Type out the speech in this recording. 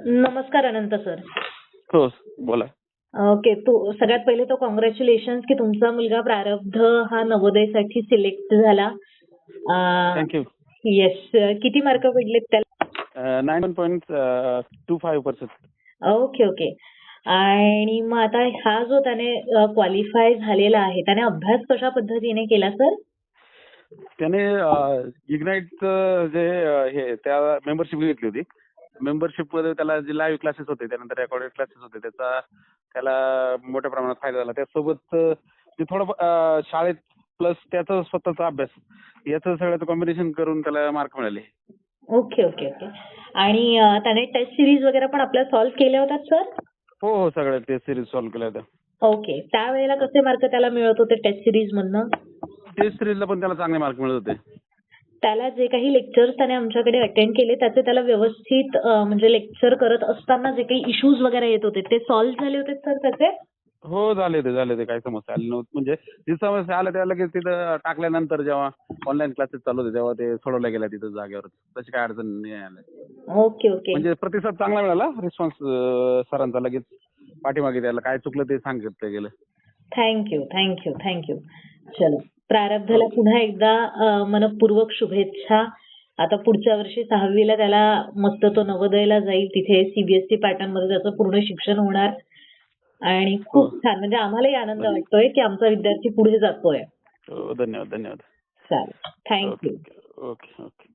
नमस्कार अनंत सर. हो बोला. ओके. सगळ्यात पहिले तो कॉंग्रॅच्युलेशन्स की तुमचा मुलगा प्रारब्ध हा नवोदयसाठी सिलेक्ट झाला. थँक्यू. येस. किती मार्क पडलेत त्याला? 9.25%. Okay okay. आणि मग आता हा जो त्याने क्वालिफाय झालेला आहे त्याने अभ्यास कशा पद्धतीने केला सर? त्याने इग्नाइट जे हे त्या मेंबरशिप घेतली होती. मेंबरशिप मध्ये त्याला जे लाईव्ह क्लासेस होते, त्यानंतर रेकॉर्डेड क्लासेस होते, त्याला मोठ्या प्रमाणात फायदा झाला. त्यासोबत जे थोडं शाळेत प्लस त्याचा स्वतःचा अभ्यास याचं सगळ्याचं कॉम्बिनेशन करून त्याला मार्क मिळाले. Okay okay okay. आणि त्याने टेस्ट सिरीज वगैरे पण आपल्या सॉल्व्ह केल्या होत्या सर? हो हो, सगळ्या टेस्ट सिरीज सॉल्व्ह केल्या होत्या. ओके. त्यावेळेला कसे मार्क त्याला मिळत होते टेस्ट सिरीज मधनं? टेस्ट सिरीजला पण त्याला चांगले मार्क मिळत होते. त्याला जे काही लेक्चर्स त्याने आमच्याकडे अटेंड केले त्याचे त्याला व्यवस्थित म्हणजे लेक्चर करत असताना जे काही इश्यूज वगैरे येत होते ते सॉल्व्ह झाले होते सर त्याचे? हो, झाले होते. काही समस्या आली नव्हती. म्हणजे जी समस्या आल्या त्या लगेच तिथं टाकल्यानंतर जेव्हा ऑनलाईन क्लासेस चालू होते तेव्हा ते सोडवल्या गेल्या तिथं जागेवर. तशी काय अडचण नाही आली. Okay okay. म्हणजे प्रतिसाद चांगला मिळाला. रिस्पॉन्स सरांचा लगेच पाठीमागे त्याला काय चुकलं ते सांगितलं गेलं. थँक्यू. चलो. प्रारब्धला पुन्हा एकदा मनपूर्वक शुभेच्छा. आता पुढच्या वर्षी 6वीला त्याला मस्त तो नवोदयला जाईल. तिथे सीबीएसई पॅटर्न मध्ये त्याचं पूर्ण शिक्षण होणार आणि खूप छान. म्हणजे आम्हालाही आनंद वाटतोय की आमचा विद्यार्थी पुढे जातोय. धन्यवाद. चालेल. थँक्यू. ओके.